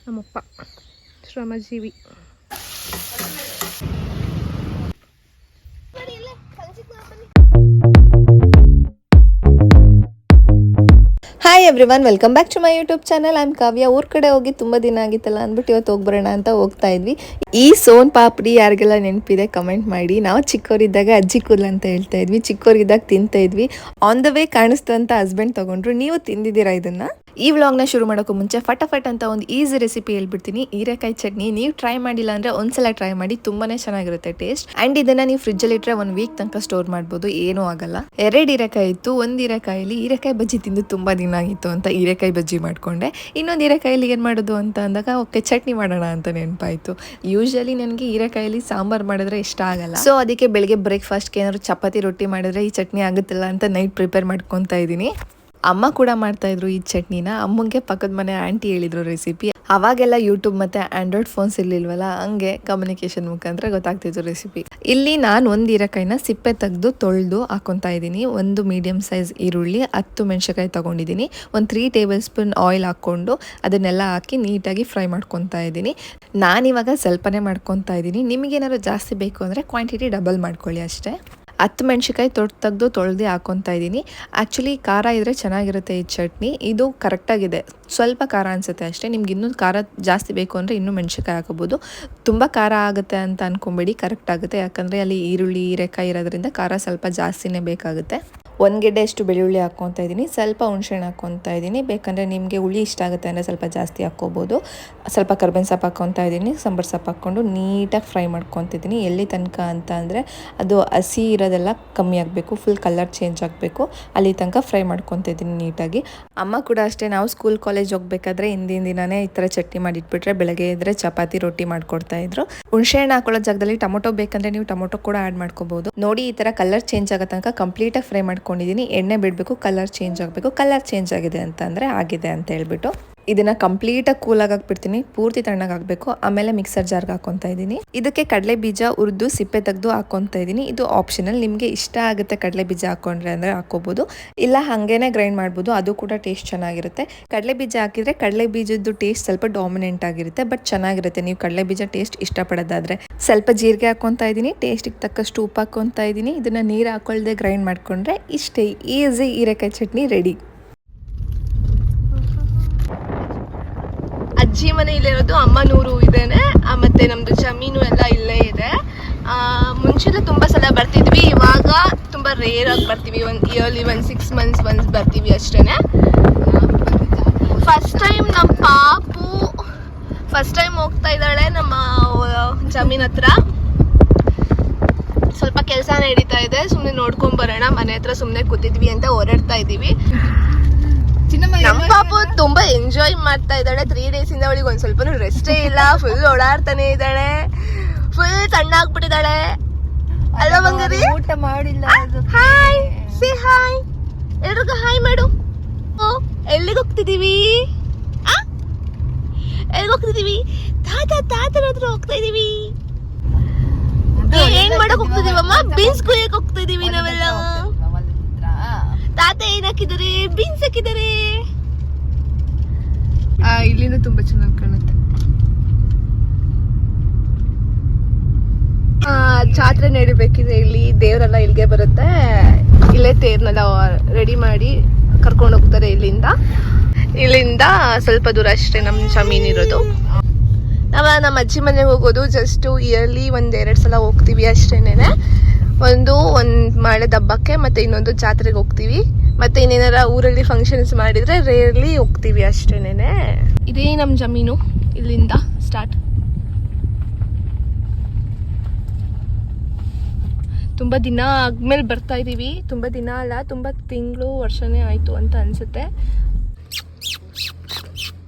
ನಮ್ಮಪ್ಪ ಶ್ರಮಜೀವಿ. Hi everyone, welcome back to my YouTube channel. I am Kavya. ಊರ್ ಕಡೆ ಹೋಗಿ ತುಂಬ ದಿನ ಆಗಿತ್ತಲ್ಲ ಅಂದ್ಬಿಟ್ಟು ಇವತ್ತು ಹೋಗ್ಬರೋಣ ಅಂತ ಹೋಗ್ತಾ ಇದ್ವಿ. ಈ ಸೋನ್ ಪಾಪಡಿ ಯಾರಿಗೆಲ್ಲ ನೆನಪಿದೆ ಕಮೆಂಟ್ ಮಾಡಿ. ನಾವು ಚಿಕ್ಕವರಿದ್ದಾಗ ಅಜ್ಜಿ ಕೂದಲು ಅಂತ ಹೇಳ್ತಾ ಇದ್ವಿ, ಚಿಕ್ಕವರಿದ್ದಾಗ ತಿಂತಾ ಇದ್ವಿ. ಆನ್ ದ ವೇ ಕಾಣಿಸ್ತು ಅಂತ ಹಸ್ಬೆಂಡ್ ತಗೊಂಡ್ರು. ನೀವು ತಿಂದಿದ್ದೀರಾ ಇದನ್ನ? ಈ ವ್ಲಾಗ್ನ ಶುರು ಮಾಡೋಕ್ಕೂ ಮುಂಚೆ ಫಟಾಫಟ್ ಅಂತ ಒಂದು ಈಸಿ ರೆಸಿಪಿ ಹೇಳ್ಬಿಡ್ತೀನಿ. ಹೀರೆಕಾಯಿ ಚಟ್ನಿ ನೀವು ಟ್ರೈ ಮಾಡಿಲ್ಲ ಅಂದರೆ ಒಂದ್ಸಲ ಟ್ರೈ ಮಾಡಿ, ತುಂಬಾನೇ ಚೆನ್ನಾಗಿರುತ್ತೆ ಟೇಸ್ಟ್. ಆ್ಯಂಡ್ ಇದನ್ನು ನೀವು ಫ್ರಿಜ್ಜಲ್ಲಿ ಇಟ್ಟರೆ 1 ವೀಕ್ ತನಕ ಸ್ಟೋರ್ ಮಾಡ್ಬೋದು, ಏನೂ ಆಗಲ್ಲ. 2 ಹೀರೆಕಾಯಿ ಇತ್ತು. ಒಂದು ಹೀರೆಕಾಯಲ್ಲಿ ಹೀರೆಕಾಯಿ ಬಜ್ಜಿ ತಿಂದು ತುಂಬ ದಿನ ಆಗಿತ್ತು ಅಂತ ಹೀರೆಕಾಯಿ ಬಜ್ಜಿ ಮಾಡ್ಕೊಂಡೆ. ಇನ್ನೊಂದು ಹೀರೆಕಾಯಲ್ಲಿ ಏನು ಮಾಡೋದು ಅಂತ ಅಂದಾಗ ಓಕೆ ಚಟ್ನಿ ಮಾಡೋಣ ಅಂತ ನೆನಪಾಯಿತು. ಯೂಶಲಿ ನನಗೆ ಹೀರೆಕಾಯಲ್ಲಿ ಸಾಂಬಾರು ಮಾಡಿದ್ರೆ ಇಷ್ಟ ಆಗಲ್ಲ. ಸೊ ಅದಕ್ಕೆ ಬೆಳಗ್ಗೆ ಬ್ರೇಕ್ಫಾಸ್ಟ್ಗೆ ಏನಾದ್ರು ಚಪಾತಿ ರೊಟ್ಟಿ ಮಾಡಿದ್ರೆ ಈ ಚಟ್ನಿ ಆಗುತ್ತಲ್ಲ ಅಂತ ನೈಟ್ ಪ್ರಿಪೇರ್ ಮಾಡ್ಕೊತಾ ಇದ್ದೀನಿ. ಅಮ್ಮ ಕೂಡ ಮಾಡ್ತಾಯಿದ್ರು ಈ ಚಟ್ನಿನ. ಅಮ್ಮಂಗೆ ಪಕ್ಕದ ಮನೆ ಆಂಟಿ ಹೇಳಿದ್ರು ರೆಸಿಪಿ. ಅವಾಗೆಲ್ಲ ಯೂಟ್ಯೂಬ್ ಮತ್ತು ಆ್ಯಂಡ್ರಾಯ್ಡ್ ಫೋನ್ಸ್ ಇರಲಿಲ್ವಲ್ಲ, ಹಂಗೆ ಕಮ್ಯುನಿಕೇಷನ್ ಮುಖಾಂತರ ಗೊತ್ತಾಗ್ತಿತ್ತು ರೆಸಿಪಿ. ಇಲ್ಲಿ ನಾನು ಒಂದು ಹೀರೆಕಾಯಿನ ಸಿಪ್ಪೆ ತೆಗೆದು ತೊಳೆದು ಹಾಕೊತಾ ಇದ್ದೀನಿ. ಒಂದು ಮೀಡಿಯಮ್ ಸೈಜ್ ಈರುಳ್ಳಿ, 10 ಮೆಣಸಿನಕಾಯಿ ತೊಗೊಂಡಿದ್ದೀನಿ. ಒಂದು 3 ಟೇಬಲ್ ಸ್ಪೂನ್ ಆಯಿಲ್ ಹಾಕ್ಕೊಂಡು ಅದನ್ನೆಲ್ಲ ಹಾಕಿ ನೀಟಾಗಿ ಫ್ರೈ ಮಾಡ್ಕೊತಾ ಇದ್ದೀನಿ. ನಾನಿವಾಗ ಸ್ವಲ್ಪನೇ ಮಾಡ್ಕೊತಾ ಇದ್ದೀನಿ. ನಿಮಗೇನಾದ್ರು ಜಾಸ್ತಿ ಬೇಕು ಅಂದರೆ ಕ್ವಾಂಟಿಟಿ ಡಬಲ್ ಮಾಡ್ಕೊಳ್ಳಿ ಅಷ್ಟೇ. 10 ಮೆಣಸಿನಕಾಯಿ ತೆಗೆದು ತೊಳೆದು ಹಾಕೊತಾ ಇದ್ದೀನಿ. ಆ್ಯಕ್ಚುಲಿ ಖಾರ ಇದ್ದರೆ ಚೆನ್ನಾಗಿರುತ್ತೆ ಈ ಚಟ್ನಿ. ಇದು ಕರೆಕ್ಟಾಗಿದೆ. ಸ್ವಲ್ಪ ಖಾರ ಅನಿಸುತ್ತೆ ಅಷ್ಟೇ. ನಿಮ್ಗೆ ಇನ್ನೂ ಖಾರ ಜಾಸ್ತಿ ಬೇಕು ಅಂದರೆ ಇನ್ನೂ ಮೆಣಸಿನಕಾಯಿ ಹಾಕೋಬೋದು. ತುಂಬ ಖಾರ ಆಗುತ್ತೆ ಅಂತ ಅಂದ್ಕೊಂಬೇಡಿ, ಕರೆಕ್ಟ್ ಆಗುತ್ತೆ. ಯಾಕಂದರೆ ಅಲ್ಲಿ ಈರುಳ್ಳಿ ಹೀರೆಕಾಯಿ ಇರೋದ್ರಿಂದ ಖಾರ ಸ್ವಲ್ಪ ಜಾಸ್ತಿನೇ ಬೇಕಾಗುತ್ತೆ. 1 ಗೆಡ್ಡೆಯಷ್ಟು ಬೆಳ್ಳುಳ್ಳಿ ಹಾಕ್ಕೊತಾ ಇದ್ದೀನಿ. ಸ್ವಲ್ಪ ಹುಣಸೆಹಣ್ಣು ಹಾಕ್ಕೊತಾ ಇದ್ದೀನಿ. ಬೇಕಂದರೆ ನಿಮಗೆ ಹುಳಿ ಇಷ್ಟ ಆಗುತ್ತೆ ಅಂದರೆ ಸ್ವಲ್ಪ ಜಾಸ್ತಿ ಹಾಕ್ಕೋಬೋದು. ಸ್ವಲ್ಪ ಕರ್ಬೇವಿನ ಸೊಪ್ಪು ಹಾಕ್ಕೊತಾ ಇದ್ದೀನಿ. ಸಾಂಬಾರು ಸೊಪ್ಪು ಹಾಕ್ಕೊಂಡು ನೀಟಾಗಿ ಫ್ರೈ ಮಾಡ್ಕೊತಿದ್ದೀನಿ. ಎಲ್ಲಿ ತನಕ ಅಂತ ಅಂದರೆ ಅದು ಹಸಿ ಇರೋದೆಲ್ಲ ಕಮ್ಮಿ ಆಗಬೇಕು, ಫುಲ್ ಕಲರ್ ಚೇಂಜ್ ಆಗಬೇಕು, ಅಲ್ಲಿ ತನಕ ಫ್ರೈ ಮಾಡ್ಕೊತಿದ್ದೀನಿ ನೀಟಾಗಿ. ಅಮ್ಮ ಕೂಡ ಅಷ್ಟೇ, ನಾವು ಸ್ಕೂಲ್ ಕಾಲೇಜ್ ಹೋಗ್ಬೇಕಾದ್ರೆ ಹಿಂದಿನ ದಿನವೇ ಈ ಥರ ಚಟ್ನಿ ಮಾಡಿಟ್ಬಿಟ್ರೆ ಬೆಳಗ್ಗೆ ಇದ್ದರೆ ಚಪಾತಿ ರೊಟ್ಟಿ ಮಾಡ್ಕೊಡ್ತಾಯಿದ್ರು. ಹುಣಸೆಹಣ್ಣು ಹಾಕೊಳ್ಳೋ ಜಾಗದಲ್ಲಿ ಟೊಮೊಟೊ ಬೇಕಂದರೆ ನೀವು ಟೊಮೊಟೊ ಕೂಡ ಆ್ಯಡ್ ಮಾಡ್ಕೋಬೋದು. ನೋಡಿ ಈ ಥರ ಕಲರ್ ಚೇಂಜ್ ಆಗೋ ತನಕ ಕಂಪ್ಲೀಟಾಗಿ ಫ್ರೈ ಮಾಡ್ಕೊಂಡಿದ್ದೀನಿ. ಎಣ್ಣೆ ಬಿಡಬೇಕು, ಕಲರ್ ಚೇಂಜ್ ಆಗಬೇಕು. ಕಲರ್ ಚೇಂಜ್ ಆಗಿದೆ ಅಂತಂದರೆ ಆಗಿದೆ ಅಂತ ಹೇಳ್ಬಿಟ್ಟು ಇದನ್ನು ಕಂಪ್ಲೀಟಾಗಿ ಕೂಲಾಗಿ ಹಾಕ್ಬಿಡ್ತೀನಿ. ಪೂರ್ತಿ ತಣ್ಣಗೆ ಹಾಕಬೇಕು. ಆಮೇಲೆ ಮಿಕ್ಸರ್ ಜಾರ್ಗೆ ಹಾಕ್ಕೊತಾ ಇದ್ದೀನಿ. ಇದಕ್ಕೆ ಕಡಲೆ ಬೀಜ ಹುರಿದು ಸಿಪ್ಪೆ ತೆಗೆದು ಹಾಕ್ಕೊತಾ ಇದ್ದೀನಿ. ಇದು ಆಪ್ಷನಲ್, ನಿಮಗೆ ಇಷ್ಟ ಆಗುತ್ತೆ ಕಡಲೆ ಬೀಜ ಹಾಕ್ಕೊಂಡ್ರೆ ಅಂದರೆ ಹಾಕ್ಕೋಬೋದು, ಇಲ್ಲ ಹಾಗೇನೆ ಗ್ರೈಂಡ್ ಮಾಡ್ಬೋದು, ಅದು ಕೂಡ ಟೇಸ್ಟ್ ಚೆನ್ನಾಗಿರುತ್ತೆ. ಕಡಲೆ ಬೀಜ ಹಾಕಿದರೆ ಕಡಲೆ ಬೀಜದ್ದು ಟೇಸ್ಟ್ ಸ್ವಲ್ಪ ಡಾಮಿನೆಂಟ್ ಆಗಿರುತ್ತೆ, ಬಟ್ ಚೆನ್ನಾಗಿರುತ್ತೆ ನೀವು ಕಡಲೆ ಬೀಜ ಟೇಸ್ಟ್ ಇಷ್ಟಪಡೋದಾದರೆ. ಸ್ವಲ್ಪ ಜೀರಿಗೆ ಹಾಕ್ಕೊತಾ ಇದ್ದೀನಿ, ಟೇಸ್ಟಿಗೆ ತಕ್ಕಷ್ಟು ಉಪ್ಪು ಹಾಕ್ಕೊತಾ ಇದ್ದೀನಿ. ಇದನ್ನು ನೀರು ಹಾಕ್ಕೊಳ್ದೆ ಗ್ರೈಂಡ್ ಮಾಡಿಕೊಂಡ್ರೆ ಇಷ್ಟೇ, ಈಸಿ ಹೀರೆಕಾಯಿ ಚಟ್ನಿ ರೆಡಿ. ಅಜ್ಜಿ ಮನೆ ಇಲ್ಲಿರೋದು, ಅಮ್ಮನೂರು ಇದೇನೆ, ಮತ್ತೆ ನಮ್ದು ಜಮೀನು ಎಲ್ಲ ಇಲ್ಲೇ ಇದೆ. ಮುಂಚೆಲ್ಲ ತುಂಬ ಸಲ ಬರ್ತಿದ್ವಿ, ಇವಾಗ ತುಂಬ ರೇರ್ ಆಗಿ ಬರ್ತೀವಿ. ಒಂದು ಇಯರ್ಲಿ 6 ಮಂತ್ಸ್ ಒನ್ಸ್ ಬರ್ತೀವಿ ಅಷ್ಟೇ. ಫಸ್ಟ್ ಟೈಮ್ ನಮ್ಮ ಪಾಪು ಫಸ್ಟ್ ಟೈಮ್ ಹೋಗ್ತಾ ಇದ್ದಾಳೆ ನಮ್ಮ ಜಮೀನ್ ಹತ್ರ. ಸ್ವಲ್ಪ ಕೆಲಸ ನಡೀತಾ ಇದೆ, ಸುಮ್ಮನೆ ನೋಡ್ಕೊಂಡ್ ಬರೋಣ, ಮನೆ ಹತ್ರ ಸುಮ್ಮನೆ ಕೂತಿದ್ವಿ ಅಂತ ಓಡಾಡ್ತಾ ಇದ್ದೀವಿ. ನಮ್ಮ ಪಾಪು ತುಂಬಾ ಎಂಜಾಯ್ ಮಾಡ್ತಾ ಇದ್ದಾಳೆ. 3 days ಇಂದ ಅವಳಿಗೆ ಒಂದ್ ಸ್ವಲ್ಪ ರೆಸ್ಟೇ ಇಲ್ಲ, ಫುಲ್ ಓಡಾಡ್ತಾನೆ ಇದ್ದಾಳೆ, ಫುಲ್ ಸಣ್ಣಾಗ್ಬಿಟ್ಟಿದ್ದಾಳೆ ಅಲ್ವಾ ಬಂಗಾರಿ? ಊಟ ಮಾಡಿಲ್ಲ. ಹಾಯ್, ಸೇ ಹಾಯ್, ಎಲ್ರಿಗೂ ಹಾಯ್ ಮಾಡು. ಎಲ್ಲಿಗೆ ಹೋಗ್ತಿದೀವಿ? ಎಲ್ಲಿಗೆ ಹೋಗ್ತಿದೀವಿ? ತಾತನ ಹತ್ರ ಹೋಗ್ತಾ ಇದೀವಿ. ಏನ್ ಮಾಡಕ್ ಹೋಗ್ತಿದೀವಮ್ಮ? ಬೀನ್ಸ್ ಕುಯ್ಯಕ್ ಹೋಗ್ತಾ ಇದೀವಿ ನಾವೆಲ್ಲ. ತಾತ ಏನ್ ಹಾಕಿದ್ದಾರೆ? ಬೀನ್ಸ್ ಹಾಕಿದ್ದಾರೆ. ಇಲ್ಲಿಂದ ತುಂಬಾ ಚೆನ್ನಾಗಿ ಕಾಣುತ್ತೆ. ಜಾತ್ರೆ ನಡಿಬೇಕಿದೆ ಇಲ್ಲಿ, ದೇವರೆಲ್ಲ ಇಲ್ಲಿಗೆ ಬರುತ್ತೆ. ಇಲ್ಲೇ ತೇರ್ನೆಲ್ಲ ರೆಡಿ ಮಾಡಿ ಕರ್ಕೊಂಡು ಹೋಗ್ತಾರೆ. ಇಲ್ಲಿಂದ ಸ್ವಲ್ಪ ದೂರ ಅಷ್ಟೇ ನಮ್ಮ ಜಮೀನಿರೋದು. ನಮ್ಮ ಅಜ್ಜಿ ಮನೆಗೆ ಹೋಗೋದು ಜಸ್ಟ್ ಇಯರ್ಲಿ 1-2 ಸಲ ಹೋಗ್ತೀವಿ ಅಷ್ಟೇನೆ. ಒಂದು ಮಳೆ ದಬ್ಬಕ್ಕೆ, ಮತ್ತೆ ಇನ್ನೊಂದು ಜಾತ್ರೆಗೆ ಹೋಗ್ತೀವಿ, ಮತ್ತೆ ಇನ್ನೇನಾರ ಊರಲ್ಲಿ ಫಂಕ್ಷನ್ಸ್ ಮಾಡಿದ್ರೆ ರೇರ್ಲಿ ಹೋಗ್ತೀವಿ ಅಷ್ಟೇನೆ. ಇದೇ ನಮ್ಮ ಜಮೀನು, ಇಲ್ಲಿಂದ ಸ್ಟಾರ್ಟ್. ತುಂಬ ದಿನ ಆದ್ಮೇಲೆ ಬರ್ತಾ ಇದೀವಿ. ತುಂಬ ದಿನ ಅಲ್ಲ, ತುಂಬ ತಿಂಗಳು ವರ್ಷನೇ ಆಯ್ತು ಅಂತ ಅನ್ಸುತ್ತೆ.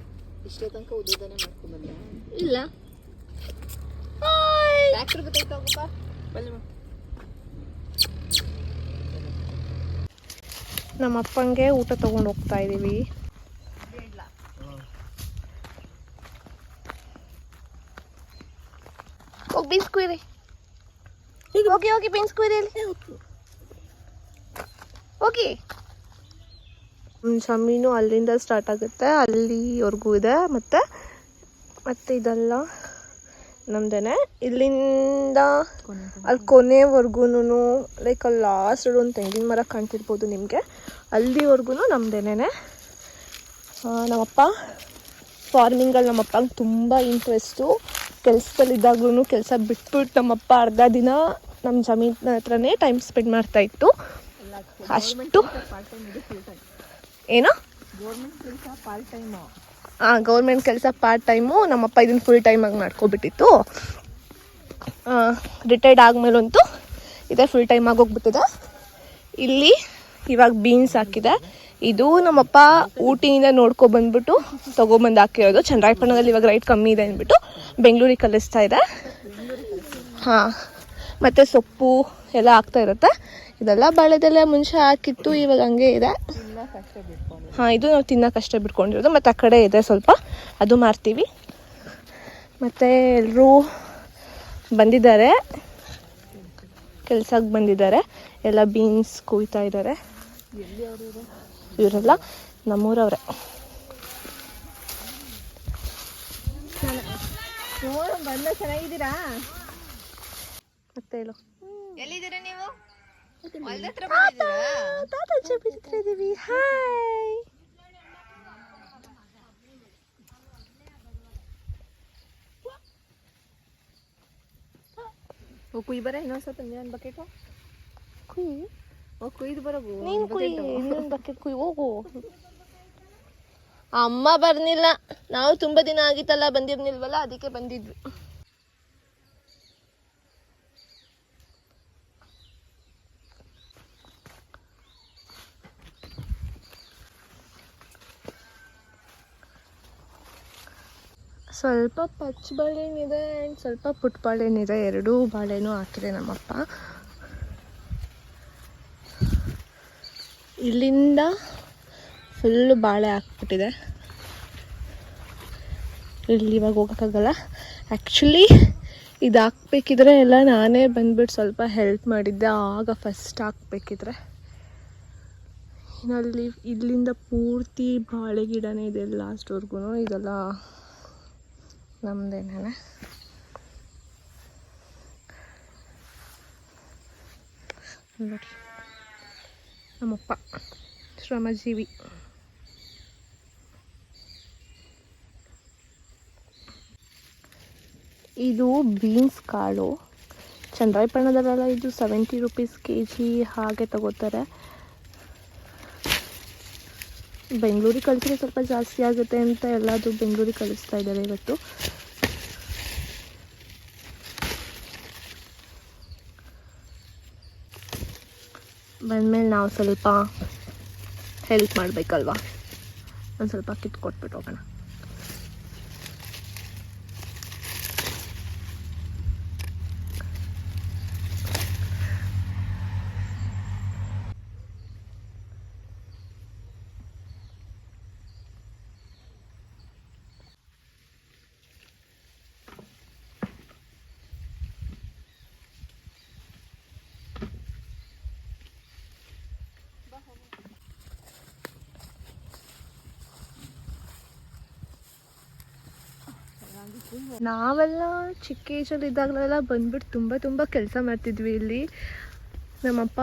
ಇಲ್ಲ ನಮ್ಮ ಅಪ್ಪಂಗೆ ಊಟ ತಗೊಂಡು ಹೋಗ್ತಾ ಇದೀವಿ. ಹೋಗಿ ಬೀನ್ಸ್ ಕುಯ್ರಿ, ಹೋಗಿ ಬೀನ್ಸ್ ಕುಯ್ರಿ, ಹೋಗಿ. ಜಮೀನು ಅಲ್ಲಿಂದ ಸ್ಟಾರ್ಟ್ ಆಗುತ್ತೆ, ಅಲ್ಲಿವರೆಗೂ ಇದೆ. ಮತ್ತೆ ಮತ್ತು ಇದೆಲ್ಲ ನಮ್ದೇ. ಇಲ್ಲಿಂದ ಅಲ್ಲಿ ಕೊನೆವರೆಗೂ ಲೈಕ್ ಅಲ್ಲಿ ಲಾಸ್ಟ್ ಒಂದು ತೆಂಗಿನ ಮರ ಕಾಣ್ತಿರ್ಬೋದು ನಿಮಗೆ, ಅಲ್ಲಿವರೆಗೂ ನಮ್ದೇನೆ. ನಮ್ಮಪ್ಪ ಫಾರ್ಮಿಂಗಲ್ಲಿ ನಮ್ಮಪ್ಪಂಗೆ ತುಂಬ ಇಂಟ್ರೆಸ್ಟು. ಕೆಲಸದಲ್ಲಿದ್ದಾಗ್ಲೂ ಕೆಲಸ ಬಿಟ್ಬಿಟ್ಟು ನಮ್ಮಪ್ಪ ಅರ್ಧ ದಿನ ನಮ್ಮ ಜಮೀನ ಹತ್ರನೇ ಟೈಮ್ ಸ್ಪೆಂಡ್ ಮಾಡ್ತಾಯಿತ್ತು. ಅಷ್ಟು ಏನೋ ಗೌರ್ಮೆಂಟ್ ಕೆಲಸ ಪಾರ್ಟ್ ಟೈಮು, ನಮ್ಮಪ್ಪ ಇದನ್ನು ಫುಲ್ ಟೈಮಾಗಿ ಮಾಡ್ಕೊಬಿಟ್ಟಿತ್ತು. ರಿಟೈರ್ಡ್ ಆದಮೇಲಂತೂ ಇದೇ ಫುಲ್ ಟೈಮಾಗಿ ಹೋಗ್ಬಿಟ್ಟಿದೆ. ಇಲ್ಲಿ ಇವಾಗ ಬೀನ್ಸ್ ಹಾಕಿದೆ. ಇದು ನಮ್ಮಪ್ಪ ಊಟಿಯಿಂದ ನೋಡ್ಕೊಬಂದ್ಬಿಟ್ಟು ತೊಗೊಬಂದು ಹಾಕಿರೋದು. ಚನ್ನರಾಯಪಟ್ಟಣದಲ್ಲಿ ಇವಾಗ ರೈಟ್ ಕಮ್ಮಿ ಇದೆ ಅಂದ್ಬಿಟ್ಟು ಬೆಂಗಳೂರಿಗೆ ಕಳಿಸ್ತಾ ಇದೆ. ಹಾಂ, ಮತ್ತು ಸೊಪ್ಪು ಎಲ್ಲ ಆಗ್ತಾ ಇರುತ್ತೆ. ಇದೆಲ್ಲ ಬಾಳೆದೆಲ್ಲ ಮುಂಚೆ ಹಾಕಿತ್ತು, ಇವಾಗ ಹಂಗೆ ಇದೆ. ಹಾಂ, ಇದು ನಾವು ತಿನ್ನೋಕ್ಕಷ್ಟೇ ಬಿಟ್ಕೊಂಡಿರೋದು. ಮತ್ತು ಆ ಕಡೆ ಇದೆ ಸ್ವಲ್ಪ, ಅದು ಮಾರ್ತೀವಿ. ಮತ್ತು ಎಲ್ಲರೂ ಬಂದಿದ್ದಾರೆ, ಕೆಲ್ಸಕ್ಕೆ ಬಂದಿದ್ದಾರೆ. ಎಲ್ಲ ಬೀನ್ಸ್ ಕುಯ್ತಾ ಇದ್ದಾರೆ. ಇವರೆಲ್ಲ ನಮ್ಮೂರವ್ರೆ. ಚೆನ್ನಾಗಿದ್ದೀರಾ? ಮತ್ತೆ ಹೇಳು, ಎಲ್ಲಿದ್ದೀರಾ ನೀವು? ತಾತಾಜಿ ಹತ್ರ ಇದ್ದೀವಿ. ಹಾಯ್. ಕುಯ್ ಬರ ಇನ್ನೊಂದ್ಸತ ನೀನು ಬಕೆಟು ಕುಯ್ದು ಬರೋಗು. ನೀನು ಕುಯ್, ಇನ್ನೊಂದು ಬಕೆಟ್ ಕುಯ್ ಹೋಗು. ಅಮ್ಮ ಬರ್ನಿಲ್ಲ, ನಾವು ತುಂಬ ದಿನ ಆಗಿತ್ತಲ್ಲ ಬಂದಿರ್ನಿಲ್ವಲ್ಲ, ಅದಕ್ಕೆ ಬಂದಿದ್ವಿ. ಸ್ವಲ್ಪ ಪಚ್ಚ ಬಾಳೆಹಣ್ಣಿದೆ ಆ್ಯಂಡ್ ಸ್ವಲ್ಪ ಪುಟ್ಟ ಬಾಳೆಹಣ್ಣಿದೆ. ಎರಡೂ ಬಾಳೆನೂ ಹಾಕಿದೆ ನಮ್ಮಪ್ಪ. ಇಲ್ಲಿಂದ ಫುಲ್ಲು ಬಾಳೆ ಹಾಕ್ಬಿಟ್ಟಿದೆ. ಇಲ್ಲಿ ಇವಾಗ ಹೋಗೋಕ್ಕಾಗಲ್ಲ. ಆ್ಯಕ್ಚುಲಿ ಇದು ಹಾಕ್ಬೇಕಿದ್ರೆ ಎಲ್ಲ ನಾನೇ ಬಂದ್ಬಿಟ್ಟು ಸ್ವಲ್ಪ ಹೆಲ್ಪ್ ಮಾಡಿದ್ದೆ ಆಗ ಫಸ್ಟ್ ಹಾಕ್ಬೇಕಿದ್ರೆ. ಇನ್ನಲ್ಲಿ ಇಲ್ಲಿಂದ ಪೂರ್ತಿ ಬಾಳೆ ಗಿಡನೇ ಇದೆ ಲಾಸ್ಟ್ವರೆಗೂ. ಇದೆಲ್ಲ ನಮ್ಮದೇನೆ. ನೋಡಿ, ನಮ್ಮಪ್ಪ ಶ್ರಮಜೀವಿ. ಇದು ಬೀನ್ಸ್ ಕಾಳು. ಚನ್ನರಾಯಪಟ್ಟಣದಲ್ಲೆಲ್ಲ ಇದು 70 ರೂಪೀಸ್ kg ಹಾಗೆ ತಗೋತಾರೆ. ಬೆಂಗಳೂರಿಗೆ ಕಳಿಸಿದ್ರೆ ಸ್ವಲ್ಪ ಜಾಸ್ತಿ ಆಗುತ್ತೆ ಅಂತ ಎಲ್ಲದು ಬೆಂಗಳೂರಿಗೆ ಕಳಿಸ್ತಾ ಇದ್ದಾರೆ ಇವತ್ತು. ಬಂದಮೇಲೆ ನಾವು ಸ್ವಲ್ಪ ಹೆಲ್ಪ್ ಮಾಡಬೇಕಲ್ವಾ, ಒಂದು ಸ್ವಲ್ಪ ಕಿತ್ಕೊಟ್ಬಿಟ್ಟು ಹೋಗೋಣ. ನಾವೆಲ್ಲ ಚಿಕ್ಕ ಏಜಲ್ಲಿ ಇದ್ದಾಗಲೆಲ್ಲ ಬಂದ್ಬಿಟ್ಟು ತುಂಬ ಕೆಲಸ ಮಾಡ್ತಿದ್ವಿ ಇಲ್ಲಿ. ನಮ್ಮಪ್ಪ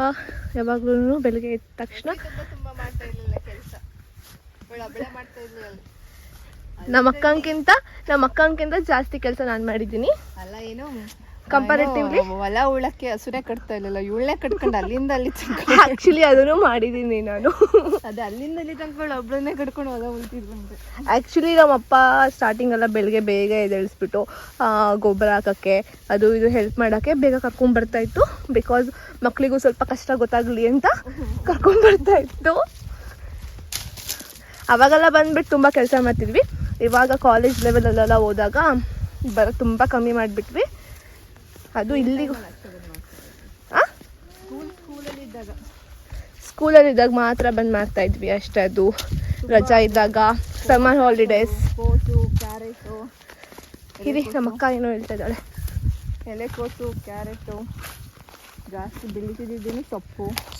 ಯಾವಾಗ್ಲೂ ಬೆಳಗ್ಗೆ ಎದ್ದ ತಕ್ಷಣ ತುಂಬಾ ಮಾಡ್ತಾ ಇರ್ಲಿಲ್ಲ ಕೆಲಸ, ಮಾಡ್ತಾ ಇರ್ಲಿಲ್ಲ. ನಮ್ಮ ಅಕ್ಕಂಗಿಂತ ಜಾಸ್ತಿ ಕೆಲಸ ನಾನು ಮಾಡಿದ್ದೀನಿ. ಅಲ್ಲ ಏನು ಕಂಪಾರಿಟಿವ್ಲಿ ಹೊಲ ಉಳಕ್ಕೆ ಹಸುರೆ ಕಟ್ತಾ ಇರ್ಲಿಲ್ಲ, ಇವಳೇ ಕಟ್ಕೊಂಡು ಅಲ್ಲಿಂದ ಅಲ್ಲಿ ಆ್ಯಕ್ಚುಲಿ ಅದನ್ನು ಮಾಡಿದ್ದೀನಿ ನಾನು. ಅದು ಅಲ್ಲಿಂದ ಅಲ್ಲಿ ತನಕ ಒಬ್ಬಳನ್ನೇ ಕಟ್ಕೊಂಡು ಹೊಲ ಉಳ್ತಿದ್ರಂತೆ. ಆ್ಯಕ್ಚುಲಿ ನಮ್ಮಪ್ಪ ಸ್ಟಾರ್ಟಿಂಗೆಲ್ಲ ಬೆಳಗ್ಗೆ ಬೇಗ ಎದ್ದೇಳಿಸ್ಬಿಟ್ಟು ಗೊಬ್ಬರ ಹಾಕೋಕ್ಕೆ ಅದು ಇದು ಹೆಲ್ಪ್ ಮಾಡೋಕ್ಕೆ ಬೇಗ ಕರ್ಕೊಂಬರ್ತಾಯಿತ್ತು. ಬಿಕಾಸ್ ಮಕ್ಕಳಿಗೂ ಸ್ವಲ್ಪ ಕಷ್ಟ ಗೊತ್ತಾಗಲಿ ಅಂತ ಕರ್ಕೊಂಬರ್ತಾಯಿತ್ತು. ಅವಾಗೆಲ್ಲ ಬಂದ್ಬಿಟ್ಟು ತುಂಬ ಕೆಲಸ ಮಾಡ್ತಿದ್ವಿ. ಇವಾಗ ಕಾಲೇಜ್ ಲೆವೆಲಲ್ಲೆಲ್ಲ ಹೋದಾಗ ತುಂಬ ಕಮ್ಮಿ ಮಾಡಿಬಿಟ್ವಿ. ಅದು ಇಲ್ಲಿಗೂ ಸ್ಕೂಲಲ್ಲಿದ್ದಾಗ ಮಾತ್ರ ಬಂದು ಮಾಡ್ತಾ ಇದ್ವಿ ಅಷ್ಟೇ. ಅದು ರಜಾ ಇದ್ದಾಗ, ಸಮ್ಮರ್ ಹಾಲಿಡೇಸ್. ಕೋಸು, ಕ್ಯಾರೆಟು, ಇರಿ ನಮ್ಮ ಅಕ್ಕ ಏನೋ ಹೇಳ್ತಾ ಇದ್ದಾಳೆ. ಎಲೆಕೋಸು, ಕ್ಯಾರೆಟು ಜಾಸ್ತಿ ಬೆಳೀತಿದ್ದೀನಿ.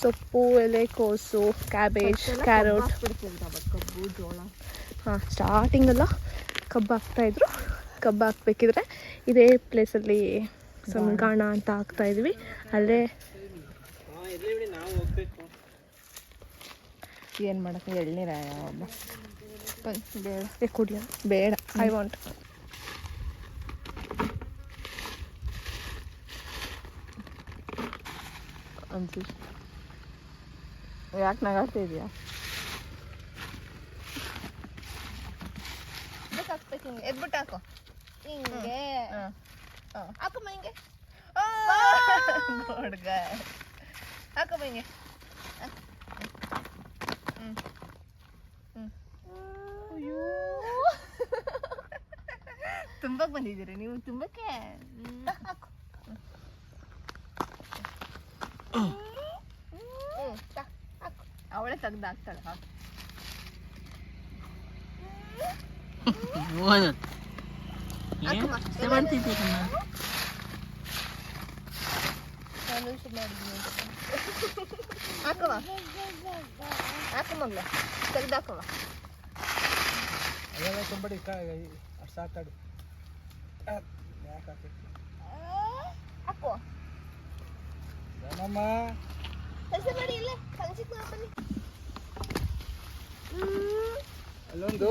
ಸೊಪ್ಪು, ಎಲೆಕೋಸು, ಕ್ಯಾಬೇಜ್, ಕ್ಯಾರೆಟ್, ಕಬ್ಬು, ಜೋಳ. ಹಾಂ, ಸ್ಟಾರ್ಟಿಂಗೆಲ್ಲ ಕಬ್ಬು ಹಾಕ್ತಾಯಿದ್ರು. ಕಬ್ಬು ಹಾಕ್ಬೇಕಿದ್ರೆ ಇದೇ ಪ್ಲೇಸಲ್ಲಿ ಸಂಗಾಣ ಅಂತ ಹಾಕ್ತಾ ಇದ್ವಿ. ಅಲ್ಲೇ ಏನು ಮಾಡೋಕ್ಕೆ ಎಳ್ನೀರ ಒಬ್ಬ ಬೇಡ ಕುಡಿಯೋಣ. ಬೇಡ, ಐ ವಾಂಟ್. ಅನ್ಸಿ ಯಾಕೆ ನಗಾಡ್ತಾ ಇದೆಯಾ? ಹಾಕ್ಬೇಕು ಹಿಂಗೆ ಎದ್ಬಿಟ್ಟು ಹಾಕೋ ಹಿಂಗೆ ಹಾಕಮ್ಮ ಹಿಂಗೆ ಹುಡ್ಗ ಹಾಕಮ್ಮ ಹಿಂಗೆ. ತುಂಬಕ್ಕೆ ಬಂದಿದ್ದೀರಿ ನೀವು, ತುಂಬಕ್ಕೆ ಅವಳೇ ತೆಗ್ದು ಹಾಕ್ತಾಳೆ. ಹಾಕವ ಹಾಕಮಗ್ಲ ತೆಗ್ದು ಹಾಕವ. ಹಾಕೋ ಅಲ್ಲೊಂದು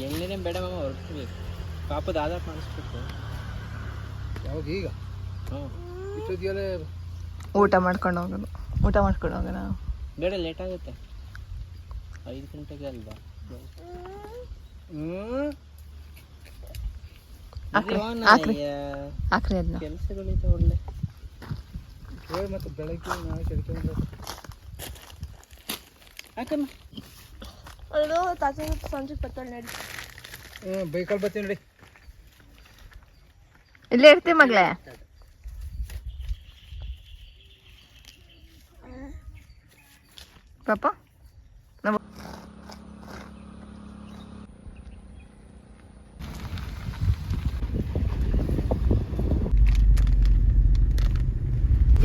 ಎಣ್ಣೆನೇ ಬೇಡ ಮಾಮ, ಹೊರಡ್ಬೇಕು. ಪಾಪದ ಆಧಾರ್ ಮಾಡಿಸ್ಬೇಕು. ಯಾವಾಗ ಈಗ? ಇಷ್ಟೊತ್ತಿಗೆಲ್ಲ ಊಟ ಮಾಡ್ಕೊಂಡು ಹೋಗೋಣ. ಬೇಡ, ಲೇಟ್ ಆಗುತ್ತೆ. 5 ಗಂಟೆಗೆ ಅಲ್ವಾ? ಹಾಕ್ರಿ ಅದನ್ನ. ಕೆಲಸಗಳಿದೆ ಒಳ್ಳೆ. ಮತ್ತೆ ಬೆಳಗ್ಗೆ ನಾಳೆ ಕೆಡ್ಕೊಂಡು ಹಾಕಮ್ಮ. ಅವಳು ತಾತ ಸಂಜೆ ಬರ್ತಾಳೆ ನಡಿ. ಬೈಕಲ್ಲಿ ಬರ್ತೀನಿ ನೋಡಿ. ಇಲ್ಲೇ ಇರ್ತೀವಿ ಮಗಳೇ. ಪಾಪ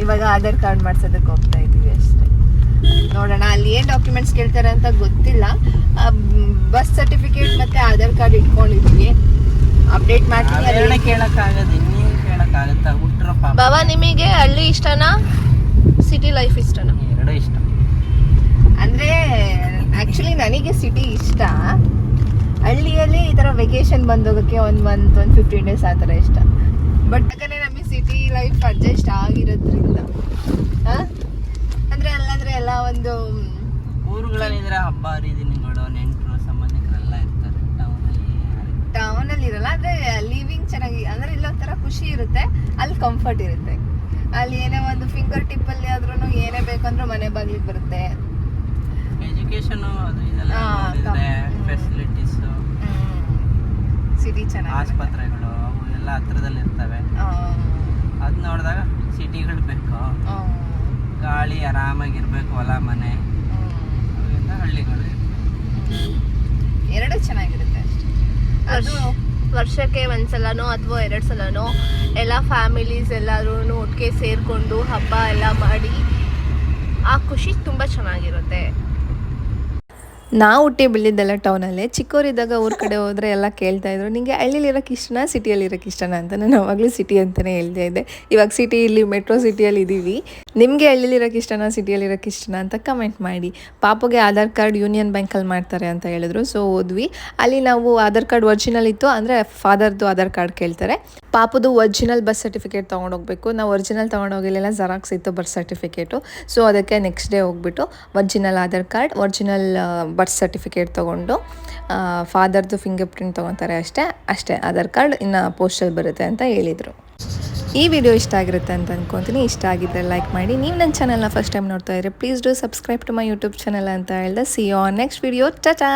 ಇವಾಗ ಆಧಾರ್ ಕಾರ್ಡ್ ಮಾಡ್ಸೋದಕ್ಕೆ ಹೋಗ್ತಾ ಇದೀವಿ ಅಷ್ಟೇ. ನೋಡೋಣ ಅಲ್ಲಿ ಏನು ಡಾಕ್ಯುಮೆಂಟ್ಸ್ ಕೇಳ್ತಾರೆ ಅಂತ ಗೊತ್ತಿಲ್ಲ. ಬಸ್ ಸರ್ಟಿಫಿಕೇಟ್ ಮತ್ತೆ ಆಧಾರ್ ಕಾರ್ಡ್ ಇಟ್ಕೊಂಡಿದ್ವಿ. ಅಪ್ಡೇಟ್ ಮಾಡ್ತೀನಿ. ಕೇಳಕ್ಕಾಗತ್ತೆ, ನೀವು ಕೇಳಕ್ಕಾಗತ್ತಾ? ಹುಟ್ಟ್ರ ಪಾಪ. ಬಾಬಾ, ನಿಮಗೆ ಹಳ್ಳಿ ಇಷ್ಟನಾ ಸಿಟಿ ಲೈಫ್ ಇಷ್ಟನಾ? ಎರಡೂ ಇಷ್ಟ. ಅಂದ್ರೆ ಆಕ್ಚುಲಿ ನನಗೆ ಸಿಟಿ ಇಷ್ಟ. ಹಳ್ಳಿಯಲ್ಲಿ ಈ ಥರ ವೆಕೇಶನ್ ಬಂದೋಗಕ್ಕೆ ಒಂದು 15 ಡೇಸ್ ಆ ಥರ ಇಷ್ಟ. ಬಟ್ ಯಾಕಂದ್ರೆ ನಮಗೆ ಸಿಟಿ ಲೈಫ್ ಅಡ್ಜಸ್ಟ್ ಆಗಿರೋದ್ರಿಂದ ಅಂದ್ರೆ ಅಲ್ಲಾಂದ್ರೆ ಎಲ್ಲ ಒಂದು ಊರುಗಳಲ್ಲಿದ್ರೆ ಹಬ್ಬ ಹರಿದಿನಗಳು, ನೆಂಟರು ಸಂಬಂಧಿಕರೆಲ್ಲ ಇರ್ತಾರೆ. ಟೌನಲ್ಲಿ ಇರಲ್ಲ. ಅಂದ್ರೆ ಲಿವಿಂಗ್ ಚೆನ್ನಾಗಿ, ಅಂದ್ರೆ ಇಲ್ಲೊಂಥರ ಖುಷಿ ಇರುತ್ತೆ, ಅಲ್ಲಿ ಕಂಫರ್ಟ್ ಇರುತ್ತೆ. ಅಲ್ಲಿ ಏನೇ ಒಂದು ಫಿಂಗರ್ ಟಿಪ್ ಅಲ್ಲಿ ಆದ್ರೂ ಏನೇ ಬೇಕಂದ್ರೂ ಮನೆ ಬಾಗಿಲಿಗೆ ಬರುತ್ತೆ. ಎಜುಕೇಶನ್ ಅದು ಇದೆಲ್ಲ ಫೆಸಿಲಿಟೀಸ್, ಸಿಟಿ ಚೆನ್ನಾಗಿ, ಆಸ್ಪತ್ರೆಗಳು ಅವು ಎಲ್ಲ ಹತ್ರದಲ್ಲಿ ಇರ್ತವೆ. ಅದು ನೋಡಿದಾಗ ಸಿಟಿಗಳು ಬೇಕು. ಗಾಳಿ ಆರಾಮಾಗಿರ್ಬೇಕು, ಹೊಲ ಮನೆ. ಅವೆಲ್ಲ ಹಳ್ಳಿಗಳು ಎರಡು ಚೆನ್ನಾಗಿರುತ್ತೆ ಅಷ್ಟೇ. ಅದು ವರ್ಷಕ್ಕೆ ಒಂದ್ಸಲನೋ ಅಥವಾ 2 ಸಲನೋ ಎಲ್ಲ ಫ್ಯಾಮಿಲೀಸ್ ಎಲ್ಲರೂ ಒಟ್ಟಿಗೆ ಸೇರಿಕೊಂಡು ಹಬ್ಬ ಎಲ್ಲ ಮಾಡಿ ಆ ಖುಷಿ ತುಂಬ ಚೆನ್ನಾಗಿರುತ್ತೆ. ನಾವು ಹುಟ್ಟಿ ಬೆಳೆದಿದ್ದೆಲ್ಲ ಟೌನಲ್ಲೇ. ಚಿಕ್ಕವರಿದ್ದಾಗ ಊರ ಕಡೆ ಹೋದರೆ ಎಲ್ಲ ಕೇಳ್ತಾ ಇದ್ರು, ನಿಮಗೆ ಹಳ್ಳಿಲಿ ಇರೋಕ್ಕೆ ಇಷ್ಟನಾ ಸಿಟಿಯಲ್ಲಿ ಇರೋಕ್ಕೆ ಇಷ್ಟನಾ ಅಂತ. ನಾನು ಅವಾಗಲೂ ಸಿಟಿ ಅಂತಲೇ ಹೇಳ್ತಾ ಇದ್ದೆ. ಇವಾಗ ಸಿಟಿ, ಇಲ್ಲಿ ಮೆಟ್ರೋ ಸಿಟಿಯಲ್ಲಿ ಇದ್ದೀವಿ. ನಿಮಗೆ ಹಳ್ಳಿಲಿ ಇರೋಕ್ಕೆ ಇಷ್ಟನಾ ಸಿಟಿಯಲ್ಲಿ ಇರೋಕ್ಕೆ ಇಷ್ಟನಾ ಅಂತ ಕಮೆಂಟ್ ಮಾಡಿ. ಪಾಪುಗೆ ಆಧಾರ್ ಕಾರ್ಡ್ ಯೂನಿಯನ್ ಬ್ಯಾಂಕಲ್ಲಿ ಮಾಡ್ತಾರೆ ಅಂತ ಹೇಳಿದ್ರು. ಸೊ ಹೋದ್ವಿ. ಅಲ್ಲಿ ನಾವು ಆಧಾರ್ ಕಾರ್ಡ್ ಒರಿಜಿನಲ್ ಇತ್ತು, ಅಂದರೆ ಫಾದರ್ದು ಆಧಾರ್ ಕಾರ್ಡ್ ಕೇಳ್ತಾರೆ. ಪಾಪುದು ಒರಿಜಿನಲ್ ಬರ್ತ್ ಸರ್ಟಿಫಿಕೇಟ್ ತೊಗೊಂಡೋಗ್ಬೇಕು. ನಾವು ಒರಿಜಿನಲ್ ತೊಗೊಂಡೋಗಿಲ್ಲ, ಜೆರಾಕ್ಸ್ ಇತ್ತು ಬರ್ತ್ ಸರ್ಟಿಫಿಕೇಟು. ಸೊ ಅದಕ್ಕೆ ನೆಕ್ಸ್ಟ್ ಡೇ ಹೋಗ್ಬಿಟ್ಟು original Aadhaar card, original birth certificate ತೊಗೊಂಡು ಫಾದರ್ದು ಫಿಂಗರ್ ಪ್ರಿಂಟ್ ತೊಗೊತಾರೆ. ಅಷ್ಟೇ ಆಧಾರ್ ಕಾರ್ಡ್ ಇನ್ನು ಪೋಸ್ಟಲ್ಲಿ ಬರುತ್ತೆ ಅಂತ ಹೇಳಿದರು. ಈ ವಿಡಿಯೋ ಇಷ್ಟ ಆಗಿರುತ್ತೆ ಅಂತ ಅಂದ್ಕೊತೀನಿ. ಇಷ್ಟ ಆಗಿದ್ದರೆ ಲೈಕ್ ಮಾಡಿ. ನೀವು ನನ್ನ ಚಾನಲ್ನ ಫಸ್ಟ್ ಟೈಮ್ ನೋಡ್ತಾ ಇದ್ದರೆ please do subscribe to my YouTube channel ಅಂತ ಹೇಳ್ದೆ. See you on next video. Tata.